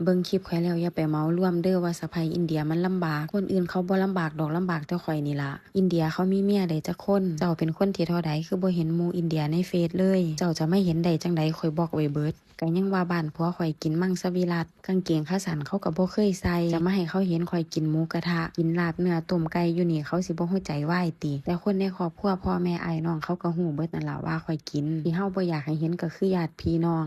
เบิ่งคลิปข่อยแล้วอย่าไปเมารวมเด้อว่าสะใภ้อินเดียมันลำบากคนอื่นเขาบ่ลำบากดอกลำบากแต่ข่อยนี่ล่ะอินเดียเขามีเมียได้จักคนเจ้าเป็นคนที่เท่าใดคือบ่เห็นหมู่อินเดียในเฟซเลยเจ้าจะไม่เห็นได้จังใดข่อยบอกไว้เบิดก็ยังว่าบ้านผัวข่อยกินมังสวิรัติกางเกงขาสั้นเขาก็บ่เคยใส่จะมาให้เขาเห็นข่อยกินหมูกระทะกินลาบเนื้อต้มไก่อยู่นี่เขาสิบ่ฮู้ใจวายติแต่คนในครอบครัวพ่อแม่อ้ายน้องเขาก็ฮู้เบิดนั่นล่ะว่าข่อยกินที่เฮาบ่อยากให้เห็นก็คือญาติพี่น้อง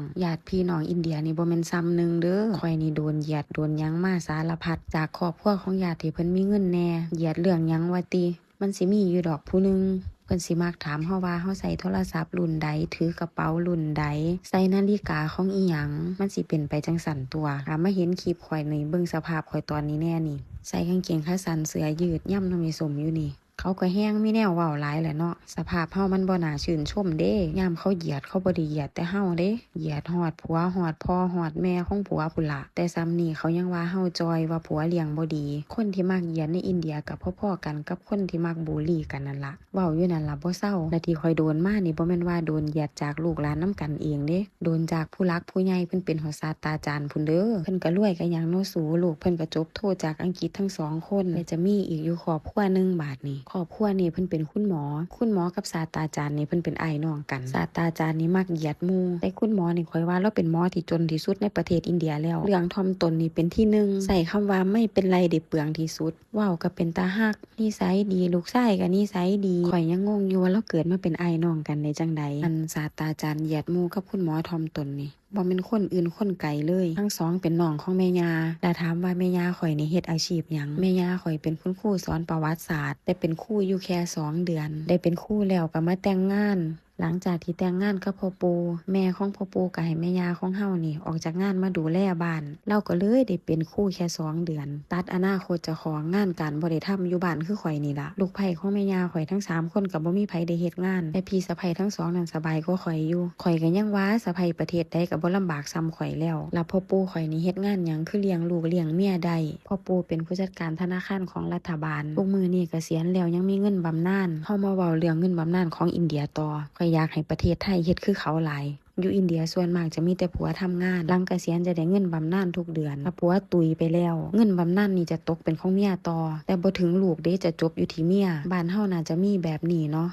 อินเดียนี่บ่แม่นซ้ำหนึ่งเด้อข่อยนี่โดนเหยียดโดนหยังมาสารพัดจากครอบครัวของญาติที่เพิ่นมีเงินแน่เหยียดเรื่องหยังว่าติมันสิมีอยู่ดอกผู้หนึงเพิ่นสิมักถามเฮาว่าเฮาใส่โทรศัพท์รุ่นใดถือกระเป๋ารุ่นใดใส่นาฬิกาของอีหยังมันสิเป็นไปจังซั่นตัวมาเห็นคลิปข่อยนี่เบิ่งสภาพข่อยตอนนี้แน่นี่ใส่กางเกงขาสั้นเสื้อยืดย่ำน้ำมีสมอยู่นี่เขาก็แห้งมีแนวเว้าหลายแหละเนาะสภาพเฮามันบ่น่าชื่นชมเด้ยามเขาเหยียดเขาบ่ได้เหยียดแต่เฮาเด้เหยียดฮอดผัวฮอดพ่อฮอดแม่ของผัวพุ่นล่ะแต่ซ้ำนี่เขายังว่าเฮาจอยว่าผัวเลี้ยงบ่ดีคนที่มักเหยียดในอินเดียกับพ่อๆกันกับคนที่มักบูลลี่กันนั่นล่ะเว้าอยู่นั่นล่ะบ่เศร้าและที่ค่อยโดนมานี่บ่แม่นว่าโดนเหยียดจากลูกหลานนำกันเองเด้โดนจากผู้หลักผู้ใหญ่เพิ่นเป็นศาสตราจารย์พุ่นเด้อเพิ่นก็รวยก็หยังโนสูลูกเพิ่นก็จบโทจากอังกฤษทั้ง2คนและจะมีอีกอยู่ครอบครัวนึงบาดนี้ครอบครัวนี้เพิ่นเป็นคุณหมอกับศาสตราจารย์นี่เพิ่นเป็นอ้ายน้องกันศาสตราจารย์นี่มักเหยียดหมู่แต่คุณหมอนี่ค่อยว่าเราเป็นหมอที่จนที่สุดในประเทศอินเดียแล้วเรื่องถ่อมตนนี่เป็นที่1ใส่คำว่าไม่เป็นไรได้เปลืองที่สุดเว้าก็เป็นตาฮักนิสัยดีลูกชายก็นิสัยดีข่อยยังงงอยู่ว่าเราเกิดมาเป็นอ้ายน้องกันได้จังใดอันศาสตราจารย์เหยียดหมู่กับคุณหมอถ่อมตนนี่บ่แม่นคนอื่นคนไกลเลยทั้งสองเป็นน้องของแม่ย่าแต่ถามว่าแม่ย่าข่อยนี่เฮ็ดอาชีพหยังแม่ย่าข่อยเป็นคุณครูสอนประวัติศาสตร์แต่เป็นครูอยู่แค่2 เดือนได้เป็นครูแล้วก็มาแต่งงานหลังจากที่แต่งงานกับพ่อปู่แม่ของพ่อปู่ก็ให้แม่ย่าของเฮานี่ออกจากงานมาดูแลบ้านเราก็เลยได้เป็นครูแค่2 เดือนตัดอนาคตเจ้าของงานการบ่ได้ทำอยู่บ้านคือข่อยนี่ล่ะลูกไผ่ของแม่ย่าข่อยทั้ง3คนก็บ่มีไผได้เฮ็ดงานแต่พี่สะใภ้ทั้ง2นั้นสบายกว่าข่อยอยู่ข่อยก็ยังว่าสะใภ้ประเทศใดก็บ่ลำบากซ้ำข่อยแล้วพ่อปู่ข่อยนี่เฮ็ดงานหยังคือเลี้ยงลูกเลี้ยงเมียได้พ่อปู่เป็นผู้จัดการธนาคารของรัฐบาลทุกมื้อนี้เกษียณแล้วยังมีเงินบำนาญเฮามาเว้าเรื่องเงินบำนาญของอินเดียต่อข่อยอยากให้ประเทศไทยเฮ็ดคือเขาหลายอยู่อินเดียส่วนมากจะมีแต่ผัวทำงานหลังเกษียณจะได้เงินบำนาญทุกเดือนถ้าผัวตุยไปแล้วเงินบำนาญนี่จะตกเป็นของเมียต่อแต่บ่ถึงลูกเด้จะจบอยู่ที่เมียบ้านเฮาน่าจะมีแบบนี้เนาะ